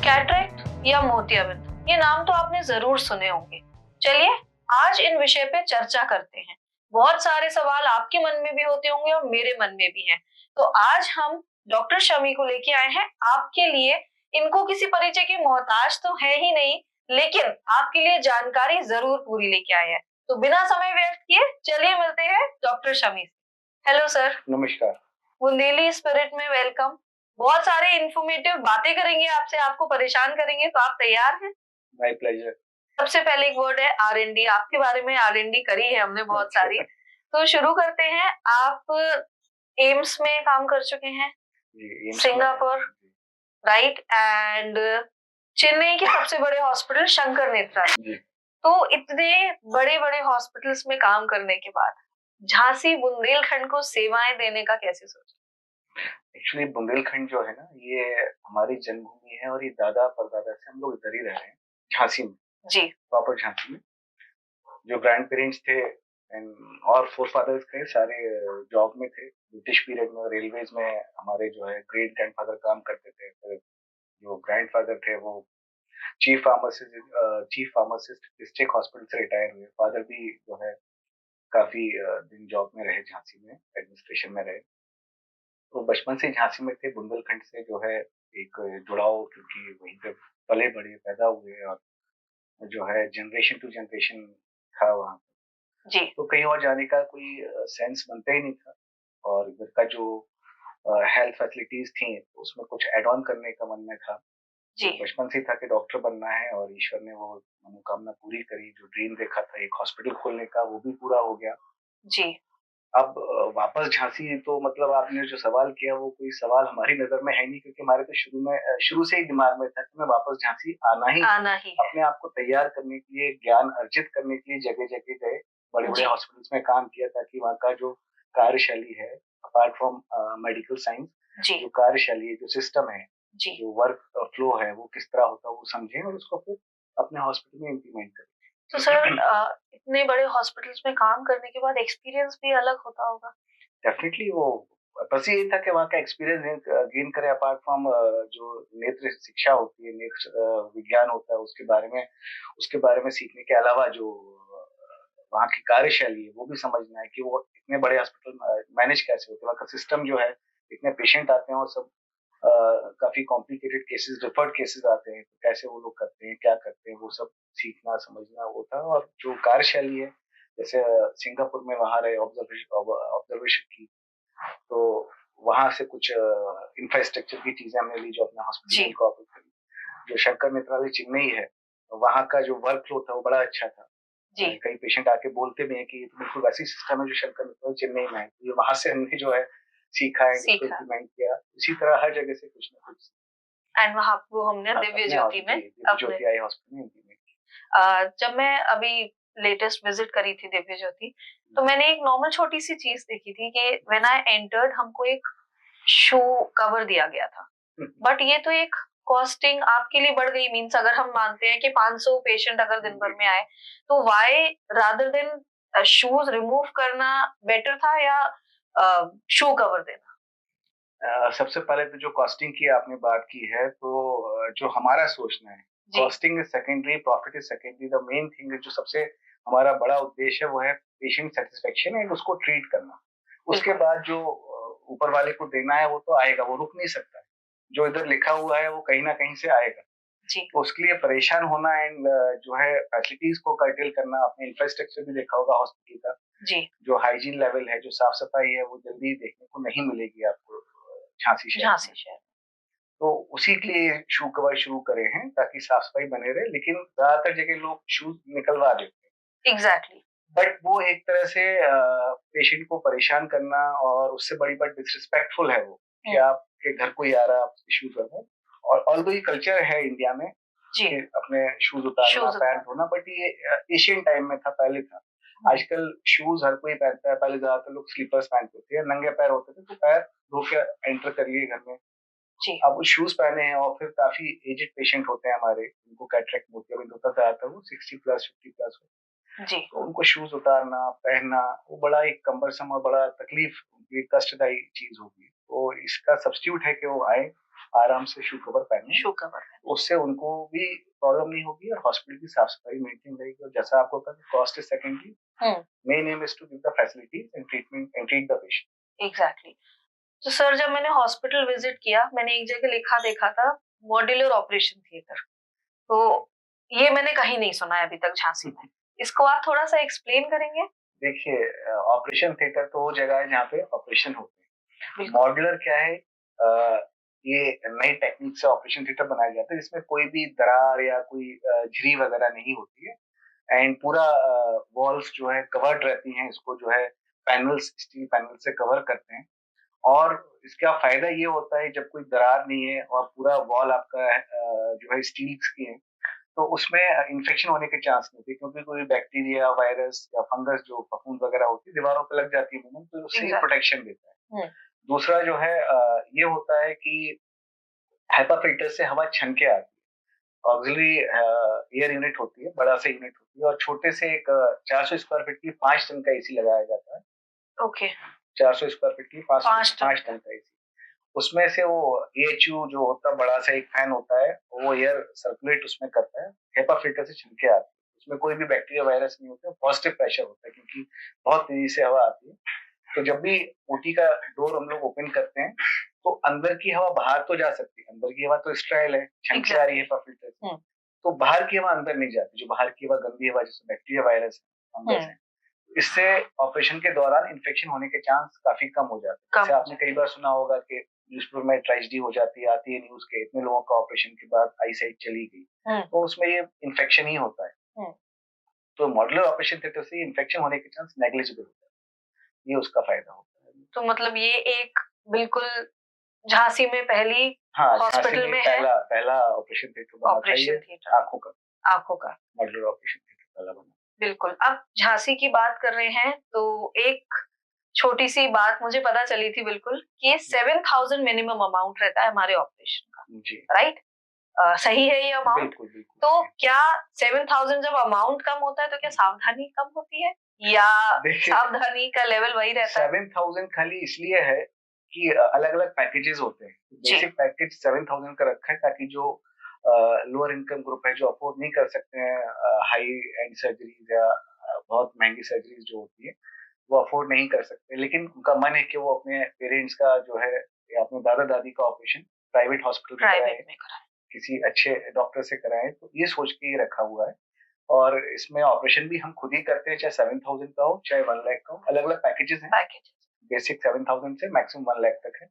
Cataract या मोतियाबिंद, ये नाम तो आपने जरूर सुने होंगे। चलिए आज इन विषय पे चर्चा करते हैं। बहुत सारे सवाल आपके मन में भी होते होंगे और मेरे मन में भी हैं। तो आज हम डॉक्टर शमी को लेके आए हैं आपके लिए। इनको किसी परिचय की मोहताज तो है ही नहीं, लेकिन आपके लिए जानकारी जरूर पूरी लेके आए हैं। तो बिना समय व्यर्थ किए चलिए मिलते हैं डॉक्टर शमी से। Hello sir. नमस्कार। बुंदेली स्पिरिट में वेलकम। बहुत सारे इंफॉर्मेटिव बातें करेंगे आपसे, आपको परेशान करेंगे, तो आप तैयार हैं? My pleasure. सबसे पहले एक वर्ड है आर&डी। आपके बारे में आर&डी करी है हमने बहुत सारी। तो शुरू करते हैं। आप एम्स में काम कर चुके हैं, सिंगापुर, राइट, एंड चेन्नई के सबसे बड़े हॉस्पिटल शंकर नेत्रालय। तो इतने बड़े बड़े हॉस्पिटल्स में काम करने के बाद झांसी बुंदेलखंड को सेवाएं देने का कैसे सोचा? एक्चुअली बुंदेलखंड जो है ना, ये हमारी जन्मभूमि है और ये दादा परदादा से हम लोग इधर ही रह रहे हैं, झांसी में जी। प्रॉपर झांसी में। जो ग्रैंड पेरेंट्स थे और फोर फादर्स थे, सारे जॉब में थे। ब्रिटिश पीरियड में रेलवेज में हमारे जो है ग्रेट ग्रैंडफादर काम करते थे। फिर जो ग्रैंडफादर थे वो चीफ फार्मासिस्ट डिस्ट्रिक्ट हॉस्पिटल से रिटायर हुए। फादर भी जो है काफी दिन जॉब में रहे, झांसी में एडमिनिस्ट्रेशन में रहे। तो बचपन से झांसी में थे। बुंदेलखंड से जो है एक जुड़ाव, क्योंकि वहीं पे पले बड़े पैदा हुए और जो है जनरेशन टू जनरेशन था वहाँ जी। तो कहीं और जाने का कोई सेंस बनता ही नहीं था। और इधर का जो हेल्थ फैसिलिटीज थी उसमें कुछ एड ऑन करने का मन में था। जी। बचपन से था कि डॉक्टर बनना है और ईश्वर ने वो मनोकामना पूरी करी। जो ड्रीम देखा था एक हॉस्पिटल खोलने का, वो भी पूरा हो गया। जी। अब वापस झांसी, तो मतलब आपने जो सवाल किया वो कोई सवाल हमारी नजर में है नहीं, क्योंकि हमारे तो शुरू से ही दिमाग में था कि मैं वापस झांसी आना ही अपने आप को तैयार करने के लिए, ज्ञान अर्जित करने के लिए जगह जगह गए, बड़े बड़े हॉस्पिटल्स में काम किया, ताकि वहाँ का जो कार्यशैली है, अपार्ट फ्रॉम मेडिकल साइंस, जो कार्यशैली है, जो सिस्टम है, जो वर्क फ्लो है, वो किस तरह होता है वो समझें और उसको फिर अपने हॉस्पिटल में इम्प्लीमेंट करें। तो सर इतने बड़े हॉस्पिटल्स में काम करने के बाद एक्सपीरियंस भी अलग होता होगा? डेफिनेटली वो बस यही था कि वहाँ का एक्सपीरियंस गेन करें, अपार्ट फ्रॉम जो नेत्र शिक्षा होती है, नेत्र विज्ञान होता है, उसके बारे में सीखने के अलावा जो वहाँ की कार्यशैली है वो भी समझना है कि वो इतने बड़े हॉस्पिटल मैनेज कैसे होते हैं, वहाँ का सिस्टम जो है, इतने पेशेंट आते हैं और सब काफी कॉम्प्लिकेटेड केसेस, रेफर्ड केसेस आते हैं, तो कैसे वो लोग करते हैं, क्या करते हैं, वो सब सीखना समझना वो था। और जो कार्यशैली है, जैसे सिंगापुर में वहाँ रहे, ऑब्जर्वेशन की, तो वहां से कुछ इंफ्रास्ट्रक्चर की चीजें हमने ली जो अपने हॉस्पिटल में इनकॉर्पोरेट करी। जो शंकर नेत्रालय चेन्नई है, वहाँ का जो वर्क फ्लो था वो बड़ा अच्छा था। कई पेशेंट आके बोलते भी हैं कि तो बिल्कुल वैसी सिस्टम है जो शंकर नेत्रालय चेन्नई में है। ये वहां से हमने जो है सीखा है, उसको इम्प्लीमेंट किया। इसी तरह हर जगह से कुछ ना कुछ। एंड वहाँ वो हमने दिव्य ज्योति में ज्योति आई हॉस्पिटल में इम्प्लीमेंट किया। जब मैं अभी लेटेस्ट विजिट करी थी दिव्य ज्योति, तो मैंने एक नॉर्मल छोटी सी चीज देखी थी कि व्हेन आई एंटर्ड हमको एक शू कवर दिया गया था। बट ये तो एक कॉस्टिंग आपके लिए बढ़ गई। मीन्स अगर हम मानते हैं कि 500 पेशेंट अगर दिन भर में आए, तो why rather than shoes remove करना बेटर था या शू कवर देना? सबसे पहले तो जो कॉस्टिंग की आपने बात की है, तो जो हमारा सोचना है, costing is secondary, profit is secondary. The main thing जो सबसे हमारा बड़ा उद्देश्य है वो है पेशेंट सेटिस्फेक्शन एंड उसको ट्रीट करना। उसके बाद जो ऊपर वाले को देना है वो तो आएगा, वो रुक नहीं सकता है। जो इधर लिखा हुआ है वो कहीं ना कहीं से आएगा। तो उसके लिए परेशान होना एंड जो है फैसिलिटीज को कर्टेल करना, अपने इंफ्रास्ट्रक्चर भी देखा होगा हॉस्पिटल का, जो हाइजीन लेवल है, जो साफ सफाई है, वो जल्दी देखने को नहीं मिलेगी आपको झांसी शहर। तो उसी के लिए शू कवर शुरू करे हैं, ताकि साफ सफाई बने रहे। लेकिन ज्यादातर जगह लोग शूज निकलवा देते हैं। एग्जैक्टली। बट वो एक तरह से पेशेंट को परेशान करना, और उससे बड़ी बात डिसरिस्पेक्टफुल है वो, कि आपके घर कोई आ रहा है, आप शूज कर रहे हैं। और ऑल्दो ये कल्चर है इंडिया में कि अपने शूज उतारना, पैर धोना, बट ये एशियन टाइम में था, पहले था। आजकल शूज हर कोई पहनता है। पहले ज्यादातर लोग स्लीपर्स पहनते थे, नंगे पैर होते थे, तो पैर धो के एंटर करिए घर में। अब शूज पहने हैं, और फिर काफी एजेड पेशेंट होते हैं हमारे, उनको कैटरेक्ट मोतियाबिंद होता था, वो 60 प्लस 50 प्लस हो, तो उनको शूज उतारना, पहनना, वो बड़ा एक कम्बरसम और बड़ा तकलीफ, कष्टदायी चीज होगी। तो इसका सब्स्टिट्यूट है कि वो आए आराम से शू कवर पहने, शू कवर, उससे उनको भी प्रॉब्लम नहीं होगी और हॉस्पिटल की साफ सफाई मेंटेन रहेगी। और जैसा आपको पता, cost is secondary, main aim is to give the facilities and treatment and treat the patient. Exactly. तो सर, जब मैंने हॉस्पिटल विजिट किया, मैंने एक जगह लिखा देखा था मॉड्यूलर ऑपरेशन थिएटर, तो ये मैंने कहीं नहीं सुना है अभी तक झांसी में। इसको आप थोड़ा सा एक्सप्लेन करेंगे? देखिए, ऑपरेशन थिएटर तो वो जगह है जहाँ पे ऑपरेशन होते हैं। मॉड्यूलर क्या है? ये नई टेक्निक से ऑपरेशन थिएटर बनाया जाता है जिसमें कोई भी दरार या कोई झिरी वगैरह नहीं होती है, एंड पूरा वॉल्स जो है कवर्ड रहती हैं, इसको जो है पैनल्स, स्टील पैनल से कवर करते हैं। और इसका फायदा ये होता है, जब कोई दरार नहीं है और पूरा वॉल आपका जो है स्टील की है, तो उसमें इन्फेक्शन होने के चांस नहीं होते, क्योंकि कोई बैक्टीरिया, वायरस या फंगस जो फफूंद वगैरह होती है दीवारों पर लग जाती है, तो उससे प्रोटेक्शन देता है। दूसरा जो है ये होता है कि HEPA फिल्टर से हवा छन के आती है। ऑक्सिलरी एयर यूनिट होती है, बड़ा सा यूनिट होती है, और छोटे से एक 400 स्क्वायर फीट की 5 टन का एसी लगाया जाता है। ओके। 400 स्क्वायर फीट की 5 टन का एसी। उसमें से वो AHU जो होता है, बड़ा सा एक फैन होता है, वो एयर सर्कुलेट उसमें करता है, HEPA फिल्टर से छन के आती है। उसमें कोई भी बैक्टीरिया, वायरस नहीं होता, पॉजिटिव प्रेशर होता है, क्योंकि बहुत तेजी से हवा आती है। तो जब भी ओटी का डोर हम लोग ओपन करते हैं, तो अंदर की हवा बाहर तो जा सकती है, अंदर की हवा तो स्टेराइल है, छन के आ रही है HEPA फिल्टर से, तो बाहर की हवा अंदर नहीं जाती। जो बाहर की हवा गंदी हवा, जैसे बैक्टीरिया, वायरस अंदर से, इससे ऑपरेशन के दौरान इन्फेक्शन होने के चांस काफी कम हो जाते हैं। जैसे आपने कई बार सुना होगा कि न्यूज़पेपर में ट्रेजेडी हो जाती है, आती है न्यूज के, इतने लोगों का ऑपरेशन के बाद आई साइट चली गई, तो उसमें ये इन्फेक्शन ही होता है। तो मॉड्यूलर ऑपरेशन थिएटर से इन्फेक्शन होने के चांस नेग्लिजिबल होता है, ये उसका फायदा होता है। तो मतलब ये एक बिल्कुल झांसी में पहली हॉस्पिटल में पहला ऑपरेशन थिएटर आंखों का मॉड्यूलर ऑपरेशन थिएटर पहला बना। बिल्कुल। अब झांसी की बात कर रहे हैं, तो एक छोटी सी बात मुझे पता चली थी बिल्कुल कि 7,000 मिनिमम अमाउंट रहता है हमारे ऑपरेशन का, राइट? सही है ये अमाउंट? तो क्या 7,000 जब अमाउंट कम होता है तो क्या सावधानी कम होती है, या सावधानी का लेवल वही रहता है? 7,000 खाली इसलिए है कि अलग अलग पैकेजेस होते हैं। बेसिक पैकेज 7,000 का रखा है, ताकि जो लोअर इनकम ग्रुप है, जो अफोर्ड नहीं कर सकते हैं हाई एंड सर्जरीज या बहुत महंगी सर्जरीज जो होती है, वो अफोर्ड नहीं कर सकते, लेकिन उनका मन है कि वो अपने पेरेंट्स का जो है या अपने दादा दादी का ऑपरेशन प्राइवेट हॉस्पिटल में कराएं, किसी अच्छे डॉक्टर से कराएं। तो ये सोच के ये रखा हुआ है। और इसमें ऑपरेशन भी हम खुद ही करते हैं, चाहे 7,000 का हो चाहे 1 लाख का हो। अलग अलग पैकेजेस हैं, बेसिक 7,000 से मैक्सिमम 1 लाख तक है।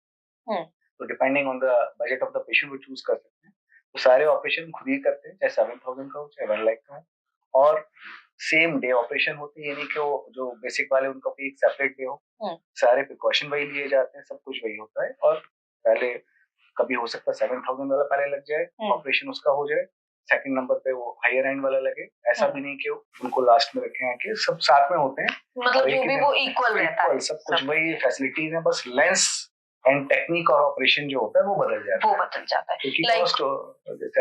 तो depending on the budget of the patient वो चूज कर सकते हैं। तो सारे ऑपरेशन खुद ही करते हैं, चाहे 7,000 का हो चाहे 1 लाख का हो। और सेम डे ऑपरेशन होते हैं, यानी कि वो जो बेसिक वाले उनका कोई एक सेपरेट डे हो, सारे प्रिकॉशन वही लिए जाते हैं, सब कुछ वही होता है। और पहले कभी हो सकता है 7,000 वाला पहले लग जाए, ऑपरेशन उसका हो जाए, सेकंड नंबर पे वो हायर एंड वाला लगे। ऐसा भी नहीं कि उनको लास्ट में रखे हैं, कि सब साथ में होते हैं, मतलब जो भी वो इक्वल रहता है, सब कुछ वही फैसिलिटीज है, बस लेंस एंड टेक्निक और ऑपरेशन जो होता है वो बदल जाता है। क्योंकि कॉस्ट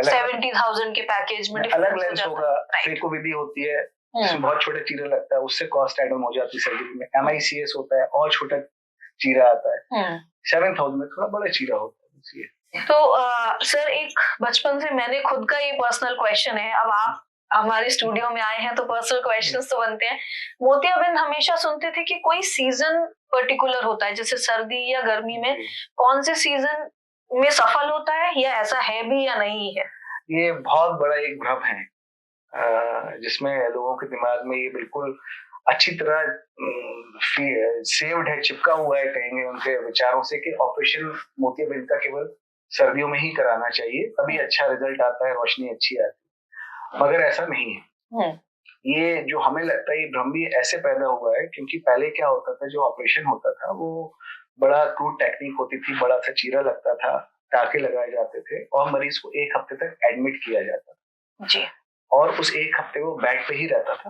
70,000 के पैकेज में अलग लेंस होगा, फेकोविधि होती है जिसमें बहुत छोटा चीरा लगता है, उससे कॉस्ट एड ऑन हो जाती है सर्जरी में। MICS होता है और छोटा चीरा आता है, 7,000 में थोड़ा बड़ा चीरा होता है। तो सर, एक बचपन से मैंने खुद का ये पर्सनल क्वेश्चन है, अब आप हमारे स्टूडियो में आए हैं तो पर्सनल क्वेश्चंस तो बनते हैं। मोतियाबिंद हमेशा सुनते थे कि कोई सीजन पर्टिकुलर होता है, जैसे सर्दी या गर्मी में कौन से सीजन में सफल होता है, या ऐसा है भी या नहीं है? ये बहुत बड़ा एक भ्रम है जिसमें लोगों के दिमाग में ये बिल्कुल अच्छी तरह सेव्ड है, चिपका हुआ है, कहेंगे उनके विचारों से, कि ऑपरेशन मोतियाबिंद का केवल सर्दियों में ही कराना चाहिए, तभी अच्छा रिजल्ट आता है, रोशनी अच्छी आती है। मगर ऐसा नहीं है। ये जो हमें लगता है, ये भ्रम भी ऐसे पैदा हुआ है क्योंकि पहले क्या होता था, जो ऑपरेशन होता था वो बड़ा क्रूड टेक्निक होती थी, बड़ा सा चीरा लगता था, टाके लगाए जाते थे और मरीज को 1 हफ्ते तक एडमिट किया जाता था जी। और उस 1 हफ्ते वो बेड पे ही रहता था,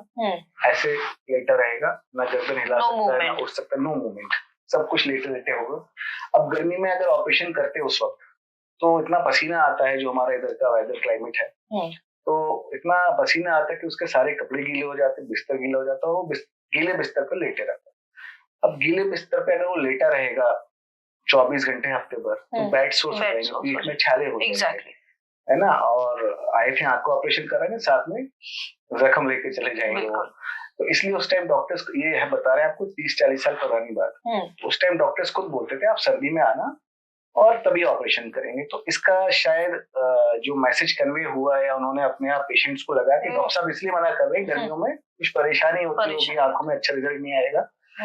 ऐसे लेटा रहेगा, ना गर्दन हिला सकता है, ना उठ सकता, नो मूवमेंट, सब कुछ लेटे लेटे होगा। अब गर्मी में अगर ऑपरेशन करते उस वक्त तो इतना पसीना आता है, जो हमारा इधर का वेदर क्लाइमेट है, तो इतना पसीना आता है कि उसके सारे कपड़े गीले हो जाते, बिस्तर गीला हो जाता है, वो गीले बिस्तर पर लेटे रहता है। अब गीले बिस्तर पे अगर वो लेटा रहेगा 24 घंटे हफ्ते भर, तो बेड सोर्स हो जाएंगे, पीठ में छाले हो जाएंगे, है ना। और आए थे आंख का ऑपरेशन कराने, साथ में जख्म लेके चले जाएंगे वो। तो इसलिए उस टाइम डॉक्टर्स ये है बता रहे हैं आपको, 30-40 साल पुरानी बात, उस टाइम डॉक्टर्स खुद बोलते थे आप सर्दी में आना और तभी ऑपरेशन करेंगे। तो इसका शायद जो मैसेज कन्वे हुआ है, उन्होंने अपने आप पेशेंट्स को लगा कि डॉक्टर साहब इसलिए मना कर रहे हैं, गर्मियों में कुछ परेशानी होती होगी, आंखों में अच्छा रिजल्ट नहीं आएगा,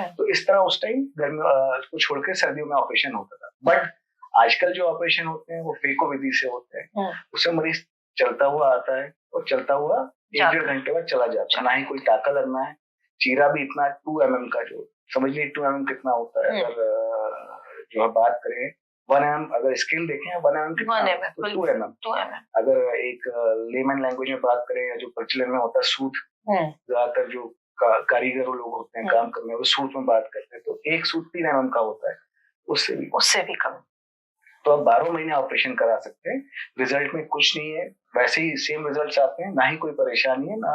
तो इस तरह उस टाइम गर्मियों को छोड़ के सर्दियों में ऑपरेशन होता था। बट आजकल जो ऑपरेशन होते हैं वो फेको विधि से होते हैं, उससे मरीज चलता हुआ आता है और चलता हुआ 1-1.5 घंटे बाद चला जाता है, ना ही कोई टाका लगना है। चीरा भी इतना 2 mm का, जो समझ लीजिए 2 mm कितना होता है, अगर जो हम बात करें 1 mm, अगर स्केल देखें 1 mm कितना, तो 2 mm। अगर एक लेमन लैंग्वेज में बात करें, या जो प्रचलन में होता है सूट, ज्यादातर जो कारीगर लोग होते हैं काम करने, वो सूट में बात करते हैं, तो एक सूट 3 mm का होता है, उससे भी कम। तो आप 12 महीने ऑपरेशन करा सकते हैं, रिजल्ट में कुछ नहीं है, वैसे ही सेम रिजल्ट्स आते हैं, ना ही कोई परेशानी है, ना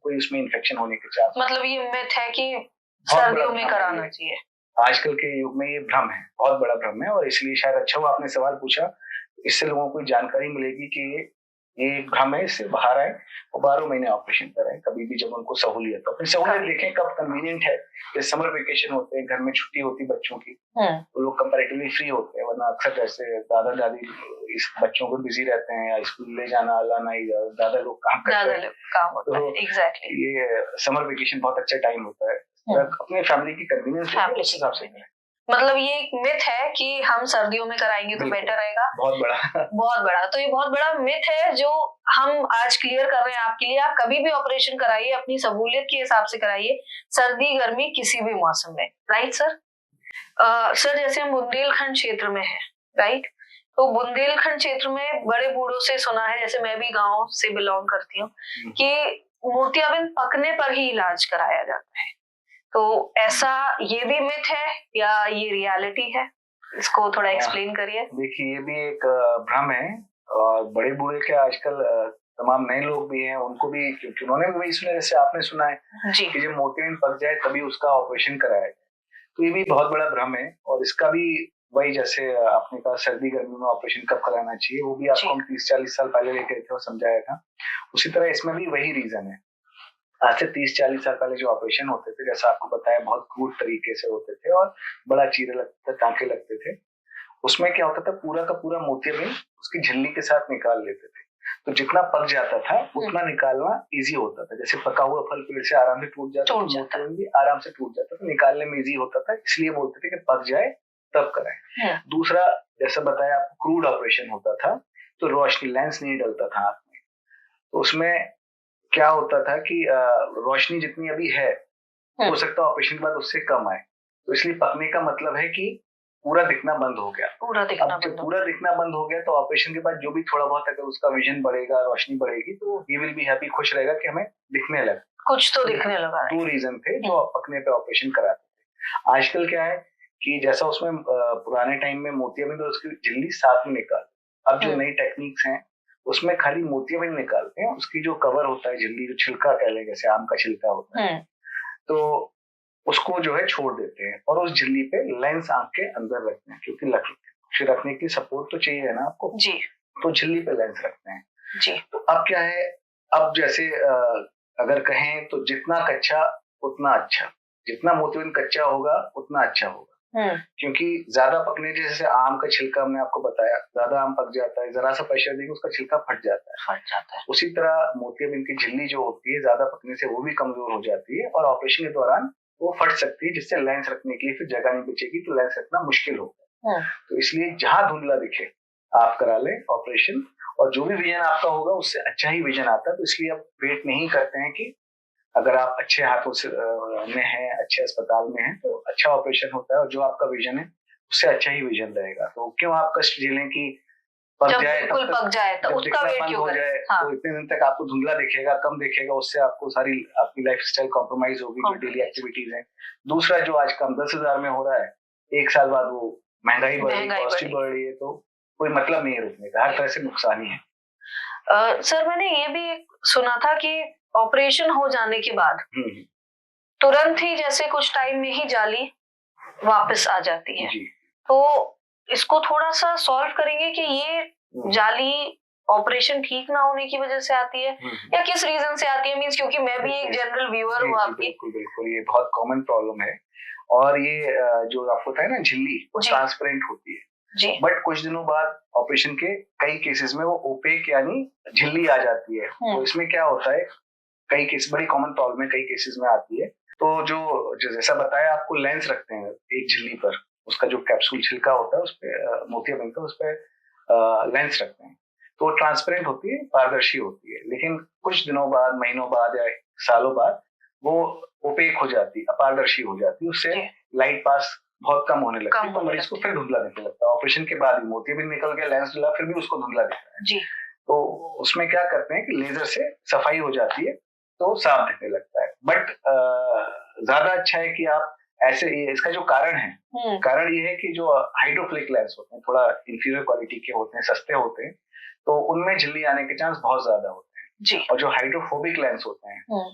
कोई उसमें इन्फेक्शन होने के चांस। मतलब ये मिथ है कि सर्दियों में कराना चाहिए। आजकल के युग में ये भ्रम है, बहुत बड़ा भ्रम है, और इसलिए शायद अच्छा हुआ आपने सवाल पूछा, इससे लोगों को जानकारी मिलेगी कि ये एक भ्रम है, इससे बाहर आए और 12 महीने ऑपरेशन कराएं कभी भी जब उनको सहूलियत हो। अपनी सहूलियत देखें कब कन्वीनियंट है, जैसे समर वेकेशन होते हैं, घर में छुट्टी होती बच्चों की, तो लोग कंपैरेटिवली फ्री होते हैं, वरना अक्सर जैसे दादा दादी इस बच्चों को बिजी रहते हैं, या स्कूल ले जाना लाना, दादा लोग काम करते हैं, तो ये समर वेकेशन बहुत अच्छा टाइम होता है, अपने फैमिली की कन्वीनियंस के हिसाब से। मतलब ये एक मिथ है कि हम सर्दियों में कराएंगे तो बेटर रहेगा, बहुत बड़ा तो ये बहुत बड़ा मिथ है जो हम आज क्लियर कर रहे हैं आपके लिए। आप कभी भी ऑपरेशन कराइए, अपनी सहूलियत के हिसाब से कराइए, सर्दी गर्मी किसी भी मौसम में, राइट सर। सर जैसे हम बुंदेलखंड क्षेत्र में है, राइट, तो बुंदेलखंड क्षेत्र में बड़े बूढ़ों से सुना है, जैसे मैं भी गाँव से बिलोंग करती हूँ, कि मोतियाबिंद पकने पर ही इलाज कराया जाता है, तो ऐसा ये भी मिथ है या ये रियलिटी है, इसको थोड़ा एक्सप्लेन करिए। देखिए ये भी एक भ्रम है, और बड़े बूढ़े के आजकल तमाम नए लोग भी हैं, उनको भी, क्योंकि उन्होंने भी वही सुना जैसे आपने सुना है कि जब मोतियाबिंद पक जाए तभी उसका ऑपरेशन कराया, तो ये भी बहुत बड़ा भ्रम है। और इसका भी वही, जैसे आपने कहा सर्दी गर्मी में ऑपरेशन कब कराना चाहिए, वो भी आपको हम 30-40 साल पहले लेके थे और समझाया था, उसी तरह इसमें भी वही रीजन है। आज से 30-40 साल पहले जो ऑपरेशन होते थे, जैसा आपको बताया, बहुत क्रूड तरीके से होते थे और बड़ा चीरे लगते थे, टांके लगते थे। उसमें क्या होता था, पूरा का पूरा मोतियाबिंद उसकी झिल्ली के साथ निकाल लेते थे, तो जितना पक जाता था उतना निकालना इजी होता था। जैसे पका हुआ फल पेड़ से आराम से टूट जाता था, मोतियाबिंद भी आराम से टूट जाता था, निकालने में इजी होता था, इसलिए बोलते थे कि पक जाए तब कराएं। दूसरा, जैसा बताया आपको, क्रूड ऑपरेशन होता था, तो रोशनी, लेंस नहीं डलता था आंख में, तो उसमें क्या होता था कि रोशनी जितनी अभी है, हो सकता है ऑपरेशन के बाद उससे कम आए, तो इसलिए पकने का मतलब है कि पूरा दिखना बंद हो गया। पूरा दिखना बंद हो गया तो ऑपरेशन के बाद जो भी थोड़ा बहुत अगर उसका विजन बढ़ेगा, रोशनी बढ़ेगी, तो ही विल बी हैप्पी, खुश रहेगा कि हमें दिखने लगा, कुछ तो दिखने लगा। 2 रीजन थे जो पकने पे ऑपरेशन कराते थे। आजकल क्या है कि जैसा उसमें पुराने टाइम में मोतियाबिंद और उसकी झिल्ली साथ में निकाल, अब जो नई टेक्निक्स हैं उसमें खाली मोतियाबिंद निकालते हैं, उसकी जो कवर होता है, झिल्ली, जो छिलका कह लें, जैसे आम का छिलका होता है, तो उसको जो है छोड़ देते हैं और उस झिल्ली पे लेंस आंख के अंदर रखते हैं, क्योंकि रखने की सपोर्ट तो चाहिए है ना आपको जी, तो झिल्ली पे लेंस रखते हैं जी। तो अब क्या है, अब जैसे अगर कहें तो जितना कच्चा उतना अच्छा, जितना मोतियाबिंद कच्चा होगा उतना अच्छा होगा, क्योंकि ज्यादा पकने, जैसे आम का छिलका हमने आपको बताया, ज्यादा आम पक जाता है, जरा सा प्रेशर देंगे उसका छिलका फट जाता है। उसी तरह मोतियाबिंद की झिल्ली जो होती है, ज्यादा पकने से वो भी कमजोर हो जाती है और ऑपरेशन के दौरान वो फट सकती है, जिससे लेंस रखने के लिए फिर जगह नहीं बचेगी, तो लेंस रखना मुश्किल होगा। तो इसलिए जहां धुंधला दिखे आप करा लें ऑपरेशन, और जो भी विजन आपका होगा उससे अच्छा ही विजन आता है। तो इसलिए आप वेट नहीं करते हैं कि अगर आप अच्छे हाथों से में हैं, अच्छे अस्पताल में हैं, तो अच्छा ऑपरेशन होता है, और जो आपका विजन है उससे अच्छा ही विजन रहेगा। तो क्यों आप कष्ट झेलें कि पक जाए तो उसका वेट क्यों हो जाए, तो इतने दिन तक आपको धुंधला दिखेगा, कम दिखेगा, उससे आपको सारी आपकी लाइफस्टाइल कॉम्प्रोमाइज होगी, जो डेली एक्टिविटीज है। दूसरा, जो आज कम 10,000 में हो रहा है, 1 साल बाद वो महंगाई बढ़ रही है, कॉस्ट बढ़ रही है, तो कोई मतलब नहीं है रुकने का, हर तरह से नुकसान ही है। सर मैंने ये भी सुना था कि ऑपरेशन हो जाने के बाद तुरंत ही, जैसे कुछ टाइम में ही जाली वापस आ जाती है, तो इसको थोड़ा सा सॉल्व करेंगे कि ये जाली ऑपरेशन ठीक ना होने की वजह से आती है या किस रीजन से आती है? मींस क्योंकि मैं भी एक जनरल व्यूअर हूँ आपकी। बिल्कुल बिल्कुल, ये बहुत कॉमन प्रॉब्लम है। और ये जो आपको होता है ना झिल्ली, वो ट्रांसपेरेंट होती है जी, बट कुछ दिनों बाद ऑपरेशन के कई केसेस में वो ओपेक यानी झिल्ली आ जाती है। तो इसमें क्या होता है, कई केस बड़ी कॉमन प्रॉब्लम है, कई केसेस में आती है। तो जो जैसा बताया आपको, लेंस रखते हैं एक झिल्ली पर, उसका जो कैप्सूल छिलका होता है उस पे मोतियाबिंद का, उस पे लेंस रखते हैं। तो वो ट्रांसपेरेंट होती है, पारदर्शी होती है, लेकिन कुछ दिनों बाद, महीनों बाद या सालों बाद वो ओपेक हो जाती है, अपारदर्शी हो जाती है, उससे लाइट पास बहुत कम होने लगती है। तो मरीज को फिर धुंधला दिखने लगता है। ऑपरेशन के बाद भी मोतियाबिंद निकल गया, लेंस डला, फिर भी उसको धुंधला दिखता है जी। तो उसमें क्या करते हैं कि लेजर से सफाई हो जाती है तो साफ दिखने लगता है। बट ज्यादा अच्छा है कि आप ऐसे, इसका जो कारण है, कारण ये है कि जो हाइड्रोफ्लिक लेंस होते हैं, थोड़ा इंफीरियर क्वालिटी के होते हैं, सस्ते होते हैं, तो उनमें झिल्ली आने के चांस बहुत ज्यादा होते हैं जी। और जो हाइड्रोफोबिक लेंस होते हैं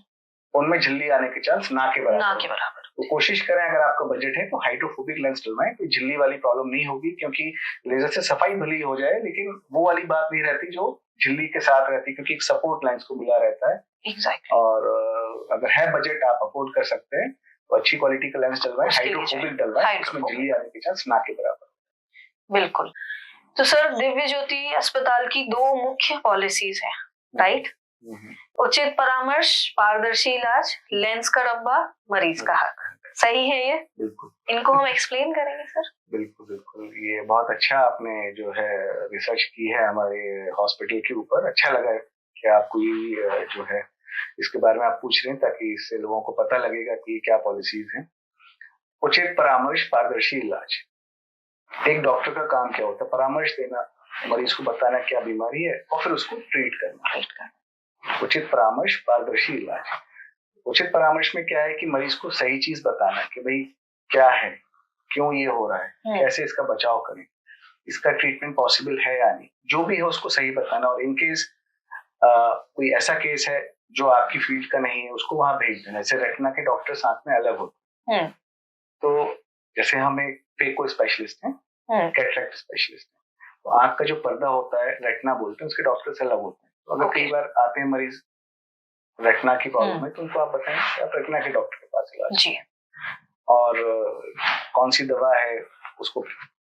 उनमें झिल्ली आने के चांस ना के बराबर। तो कोशिश करें, अगर आपका बजट है तो हाइड्रोफोबिक लेंस डलवाएं, तो झिल्ली वाली प्रॉब्लम नहीं होगी, क्योंकि लेजर से सफाई भली हो जाए लेकिन वो वाली बात नहीं रहती जो झिल्ली के साथ रहती, क्योंकि एक सपोर्ट लेंस को मिला रहता है। exactly. और अगर है बजट, आप अफोर्ड कर सकते हैं, तो अच्छी क्वालिटी का लेंस डलवाएं, हाइड्रोफोबिक डलवाएं, उसमें झिल्ली आने के चांस ना के बराबर। बिल्कुल। तो सर, दिव्य ज्योति अस्पताल की 2 मुख्य पॉलिसीज हैं, राइट? उचित परामर्श, पारदर्शी इलाज, लेंस का डब्बा, मरीज का हक। सही है ये? बिल्कुल। इनको हम एक्सप्लेन करेंगे सर। बिल्कुल बिल्कुल, ये बहुत अच्छा आपने जो है रिसर्च की है हमारे हॉस्पिटल के ऊपर। अच्छा लगा कि आपको ये जो है इसके बारे में आप पूछ रहे हैं, ताकि इससे लोगों को पता लगेगा कि क्या पॉलिसीज हैं। उचित परामर्श, पारदर्शी इलाज, एक डॉक्टर का काम क्या होता है? परामर्श देना, मरीज को बताना क्या बीमारी है और फिर उसको ट्रीट करना। उचित परामर्श, पारदर्शी इलाज। उचित परामर्श में क्या है कि मरीज को सही चीज बताना कि भाई क्या है, क्यों ये हो रहा है, कैसे इसका बचाव करें, इसका ट्रीटमेंट पॉसिबल है या नहीं, जो भी है उसको सही बताना। और इनकेस कोई ऐसा केस है जो आपकी फील्ड का नहीं है, उसको वहां भेज देना। जैसे रेटिना के डॉक्टर साथ में अलग होते हैं, तो जैसे हम एक फेको स्पेशलिस्ट हैं, कैटरेक्ट स्पेशलिस्ट हैं, तो आंख का जो पर्दा होता है, रेटिना बोलते हैं, उसके डॉक्टर से अलग होते हैं। तो अगर कई बार आते हैं मरीज, रेटिना की प्रॉब्लम है, तो उनको आप बताएं आप रेटिना के डॉक्टर के पास इलाज जी। और कौन सी दवा है, उसको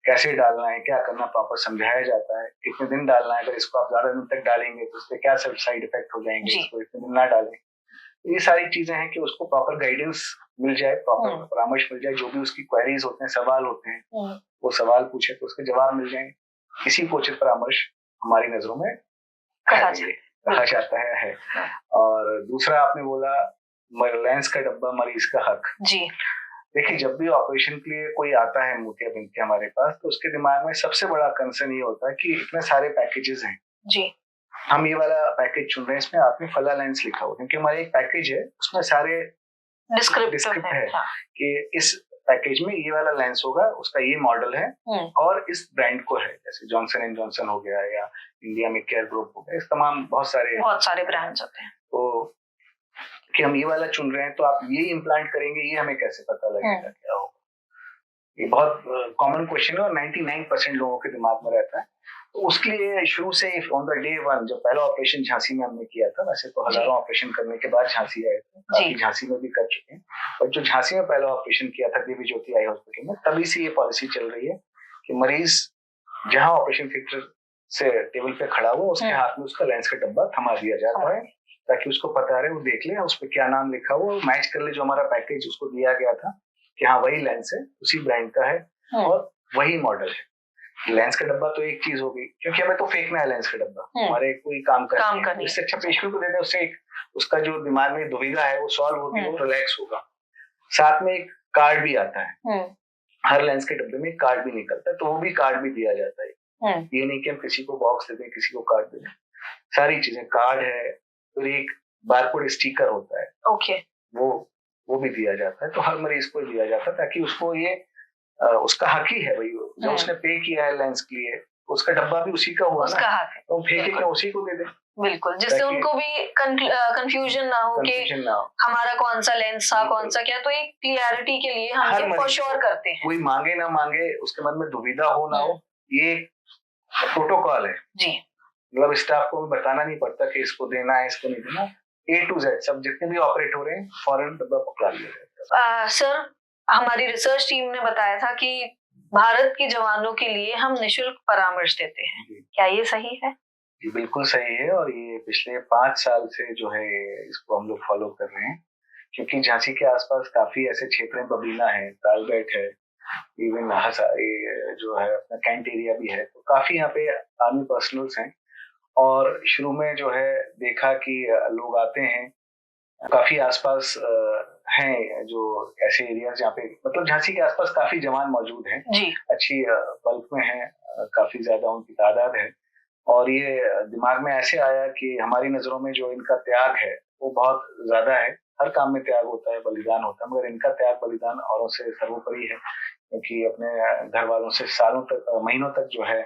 कैसे डालना है, क्या करना, प्रॉपर समझाया जाता है। कितने दिन डालना है, अगर इसको आप ज्यादा दिन तक डालेंगे तो उसके क्या साइड इफेक्ट हो जाएंगे, इसको इतने दिन ना डालें। ये सारी चीजें हैं कि उसको प्रॉपर गाइडेंस मिल जाए, प्रॉपर परामर्श मिल जाए। जो भी उसकी क्वेरीज होते हैं, सवाल होते हैं, वो सवाल पूछे तो उसके जवाब मिल जाए। इसी को उचित परामर्श हमारी नजरों में कहा जाता है। और दूसरा आपने बोला लेंस का डब्बा, मरीज का हक जी। देखिए, जब भी ऑपरेशन के लिए कोई आता है मोतियाबिंद के हमारे पास, तो उसके दिमाग में सबसे बड़ा कंसर्न ये होता है कि इतने सारे पैकेजेस हैं जी, हम ये वाला पैकेज चुन रहे हैं, इसमें आपने फला लेंस लिखा हुआ, क्योंकि हमारा एक पैकेज है उसमें सारे डिस्क्रिप्ट है कि इस पैकेज में ये वाला लेंस होगा, उसका ये मॉडल है और इस ब्रांड को है। जैसे जॉनसन एंड जॉनसन हो गया, या इंडिया में केयर ग्रुप हो गया, इस तमाम बहुत सारे ब्रांड्स होते हैं। तो कि हम ये वाला चुन रहे हैं, तो आप ये इम्प्लांट करेंगे, ये हमें कैसे पता लगेगा क्या होगा? ये बहुत कॉमन क्वेश्चन है और 99% लोगों के दिमाग में रहता है। तो उसके लिए शुरू से ऑन द डे 1, जब पहला ऑपरेशन झांसी में हमने किया था, वैसे तो हजारों ऑपरेशन करने के बाद झांसी आए थे, काफी झांसी में भी कर चुके हैं, और जो झांसी में पहला ऑपरेशन किया था दिव्य ज्योति आई हॉस्पिटल में, तभी से ये पॉलिसी चल रही है कि मरीज जहां ऑपरेशन थिएटर से टेबल पे खड़ा हुआ, उसके हाथ में उसका लेंस का डब्बा थमा दिया जाता है, ताकि उसको पता रहे, वो देख ले उस पर क्या नाम लिखा हुआ, मैच कर ले जो हमारा पैकेज उसको दिया गया था कि हाँ वही लेंस है, उसी ब्रांड का है और वही मॉडल है। लेंस का डब्बा तो एक चीज हो गई, क्योंकि हमें तो फेंकना है लेंस का डब्बा, हमारे कोई काम करना, इससे अच्छा पेशेंट को दे दे, उससे उसका जो दिमाग में दुविधा है वो सॉल्व होगी, वो रिलैक्स होगा। साथ में एक कार्ड भी आता है, हर लेंस के डब्बे में एक कार्ड भी निकलता है, तो वो भी कार्ड भी दिया जाता है। ये नहीं कि हम किसी को बॉक्स दे दें, किसी को कार्ड दे दें, सारी चीजें, कार्ड है, फिर एक बारकोड स्टिकर होता है, ओके, वो भी दिया जाता है। तो हर मरीज को दिया जाता है, ताकि उसको ये उसका हक ही है भाई, जो उसने पे किया है लेंस के लिए, उसका डब्बा भी उसी का हुआ ना, तो फेंके क्या उसी को दे दे। बिल्कुल, जिससे उनको भी कंफ्यूजन ना हो कि हमारा कौन सा लेंस था, कौन सा क्या, तो एक क्लियरिटी के लिए हम ये फॉर श्योर करते हैं। कोई मांगे ना मांगे, उसके मन में दुविधा हो ना हो, ये प्रोटोकॉल है जी। मतलब स्टाफ को बताना नहीं पड़ता कि इसको देना है, इसको नहीं देना। A to Z सब जितने भी ऑपरेट हो रहे हैं फौरन डब्बा पकड़ा लिया। सर, हमारी रिसर्च टीम ने बताया था कि भारत के जवानों के लिए हम निशुल्क परामर्श देते हैं, क्या ये सही है? जी बिल्कुल सही है, और ये पिछले 5 साल से जो है इसको हम लोग फॉलो कर रहे हैं, क्योंकि झांसी के आसपास काफी ऐसे क्षेत्र हैं, बबीना है, तालबेट है, इवन जो है अपना कैंट एरिया भी है, तो काफी यहाँ पे आर्मी पर्सनल्स हैं। और शुरू में जो है देखा कि लोग आते हैं, काफी आसपास हैं जो ऐसे एरिया जहाँ पे मतलब झांसी के आसपास काफी जवान मौजूद हैं जी, अच्छी बल्क में हैं, काफी ज्यादा उनकी तादाद है। और ये दिमाग में ऐसे आया कि हमारी नजरों में जो इनका त्याग है वो बहुत ज्यादा है। हर काम में त्याग होता है, बलिदान होता है, मगर इनका त्याग बलिदान औरों से सर्वोपरि है, क्योंकि अपने घर वालों से सालों तक, महीनों तक जो है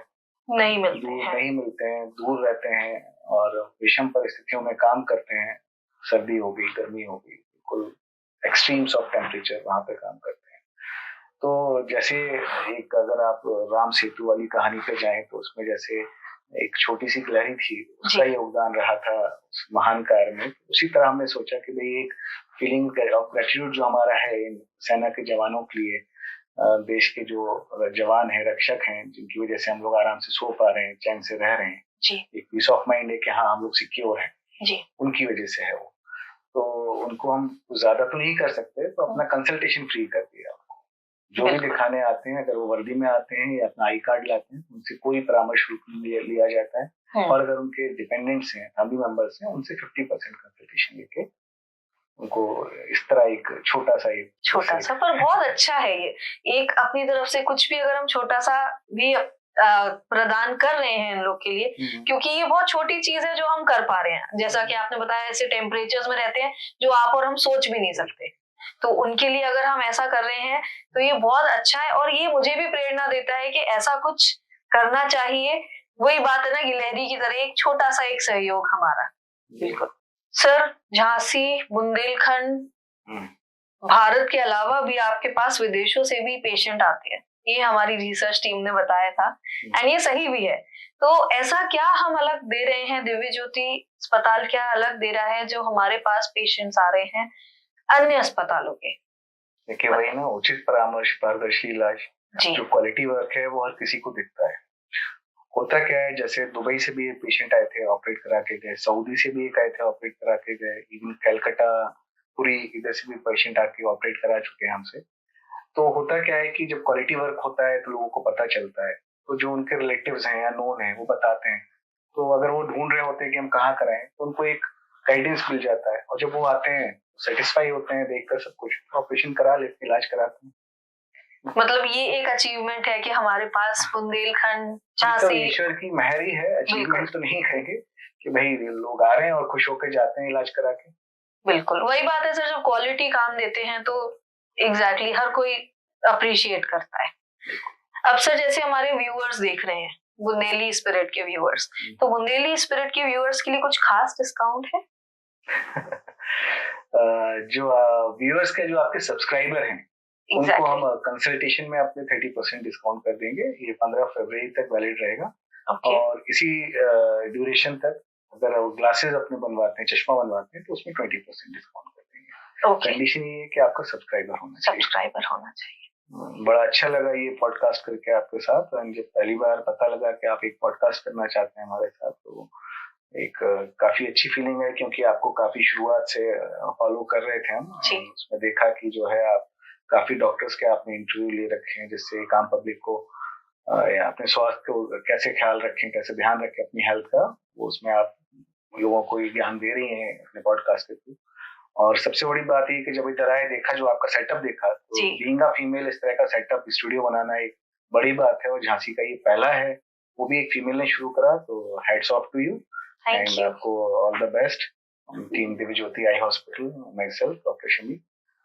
नहीं मिलते हैं, दूर रहते हैं और विषम परिस्थितियों में काम करते हैं। सर्दी हो गई, गर्मी हो गई, बिल्कुल एक्सट्रीम्स ऑफ टेम्परेचर वहां पे काम करते हैं। तो जैसे एक अगर आप राम सेतु वाली कहानी पे जाएं तो उसमें जैसे एक छोटी सी गिलहरी थी, उसका योगदान रहा था उस महान कार्य में। उसी तरह हमने सोचा कि भाई एक फीलिंग ऑफ ग्रेटिट्यूड जो हमारा है इन सेना के जवानों के लिए, देश के जो जवान हैं, रक्षक हैं, जिनकी वजह से हम लोग आराम से सो पा रहे हैं, चैन से रह रहे हैं जी, एक पीस ऑफ माइंड है कि हाँ हम लोग सिक्योर हैं जी, उनकी वजह से है वो। तो उनको हम ज्यादा तो नहीं कर सकते, तो अपना कंसल्टेशन फ्री कर दिया। जो भी दिखाने आते हैं, अगर वो वर्दी में आते हैं या अपना आई कार्ड लाते हैं, उनसे कोई परामर्श लिया जाता है। और अगर उनके डिपेंडेंट्स हैं, फैमिली मेंबर्स हैं, उनसे 50% कंसल्टेशन लेके उनको इस तरह एक छोटा सा पर बहुत अच्छा है ये, एक अपनी तरफ से कुछ भी अगर हम छोटा सा भी प्रदान कर रहे हैं इन लोग के लिए, क्योंकि ये बहुत छोटी चीज है जो हम कर पा रहे हैं। जैसा कि आपने बताया, ऐसे टेम्परेचर्स में रहते हैं जो आप और हम सोच भी नहीं सकते, तो उनके लिए अगर हम ऐसा कर रहे हैं तो ये बहुत अच्छा है। और ये मुझे भी प्रेरणा देता है कि ऐसा कुछ करना चाहिए। वही बात है ना, गिलहरी की तरह एक छोटा सा एक सहयोग हमारा। बिल्कुल सर, झांसी, बुंदेलखंड, भारत के अलावा भी आपके पास विदेशों से भी पेशेंट आते हैं, ये हमारी रिसर्च टीम ने बताया था, एंड ये सही भी है। तो ऐसा क्या हम अलग दे रहे हैं, दिव्य ज्योति अस्पताल क्या अलग दे रहा है जो हमारे पास पेशेंट्स आ रहे हैं अन्य अस्पतालों के? देखिए वही ना, उचित परामर्श, पारदर्शी इलाज, जो क्वालिटी वर्क है वो हर किसी को दिखता है। होता क्या है, जैसे दुबई से भी एक पेशेंट आए थे, ऑपरेट करा के गए, सऊदी से भी एक आए थे, ऑपरेट करा के गए, इवन कलकत्ता, पूरी इधर से भी पेशेंट आके ऑपरेट करा चुके हैं हमसे। तो होता क्या है कि जब क्वालिटी वर्क होता है तो लोगों को पता चलता है, तो जो उनके रिलेटिव्स हैं या नोन है वो बताते हैं। तो अगर वो ढूंढ रहे होते हैं कि हम कहाँ कराएं, तो उनको एक गाइडेंस मिल जाता है, और जब वो आते हैं सेटिस्फाई होते हैं देखकर सब कुछ, ऑपरेशन करा लेते, इलाज कराते हैं। मतलब ये एक अचीवमेंट है कि हमारे पास बुंदेलखंड, झांसी, तो ईश्वर की मेहर ही है, अचीवमेंट तो नहीं कहेंगे कि भाई लोग आ रहे हैं और खुश होकर जाते हैं इलाज करा के। बिल्कुल वही बात है सर, जब क्वालिटी काम देते हैं तो एग्जैक्टली हर कोई अप्रिशिएट करता है। अब सर जैसे हमारे व्यूअर्स देख रहे हैं, बुंदेली स्पिरिट के व्यूअर्स, तो बुंदेली स्पिरिट के व्यूअर्स के लिए कुछ खास डिस्काउंट है? जो व्यूअर्स के, जो आपके सब्सक्राइबर हैं, उनको हम कंसल्टेशन में अपने 30% डिस्काउंट कर देंगे। ये 15 फरवरी तक वैलिड रहेगा। और इसी ड्यूरेशन तक अगर ग्लासेस अपने बनवाते हैं, चश्मा बनवाते हैं, तो उसमें 20% डिस्काउंट कर देंगे। कंडीशन ये है कि आपका सब्सक्राइबर होना चाहिए। बड़ा अच्छा लगा ये पॉडकास्ट करके आपके साथ। जब पहली बार पता लगा कि आप एक पॉडकास्ट करना चाहते हैं हमारे साथ, तो एक काफी अच्छी फीलिंग है, क्योंकि आपको काफी शुरुआत से फॉलो कर रहे थे हम। उसमें देखा कि जो है आप काफी डॉक्टर्स के आपने इंटरव्यू ले रखे हैं, जिससे एक आम पब्लिक को अपने स्वास्थ्य को कैसे ख्याल रखें, कैसे ध्यान रखें अपनी हेल्थ का, वो उसमें आप लोगों को ज्ञान दे रही हैं अपने पॉडकास्ट के थ्रू। और सबसे बड़ी बात ये कि जब इधर आए, देखा जो आपका सेटअप देखा, तो बीइंग अ फीमेल इस तरह का सेटअप, स्टूडियो बनाना एक बड़ी बात है, और झांसी का ये पहला है, वो भी एक फीमेल ने शुरू करा। तो hats off to you, and आपको all the best. Team Divya Jyoti eye hospital, myself doctor Shami,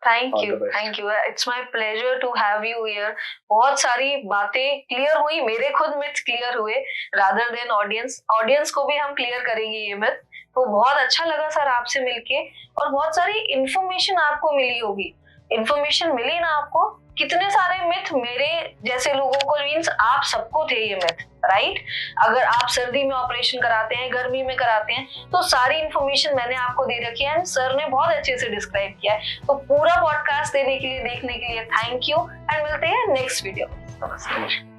thank All you, the best. Thank you, it's my pleasure to have you here. बहुत सारी बातें क्लियर हुई, मेरे खुद मिथ क्लियर हुए, rather than audience को भी हम क्लियर करेंगे ये मिथ। तो बहुत अच्छा लगा सर आपसे मिलके, और बहुत सारी इंफॉर्मेशन आपको मिली होगी। इंफॉर्मेशन मिली ना आपको, कितने सारे मिथ मेरे जैसे लोगों को, मीन्स आप सबको थे ये मिथ, राइट? अगर आप सर्दी में ऑपरेशन कराते हैं, गर्मी में कराते हैं, तो सारी इंफॉर्मेशन मैंने आपको दे रखी है, सर ने बहुत अच्छे से डिस्क्राइब किया है। तो पूरा पॉडकास्ट देखने के लिए थैंक यू, एंड मिलते हैं नेक्स्ट वीडियो। नमस्ते।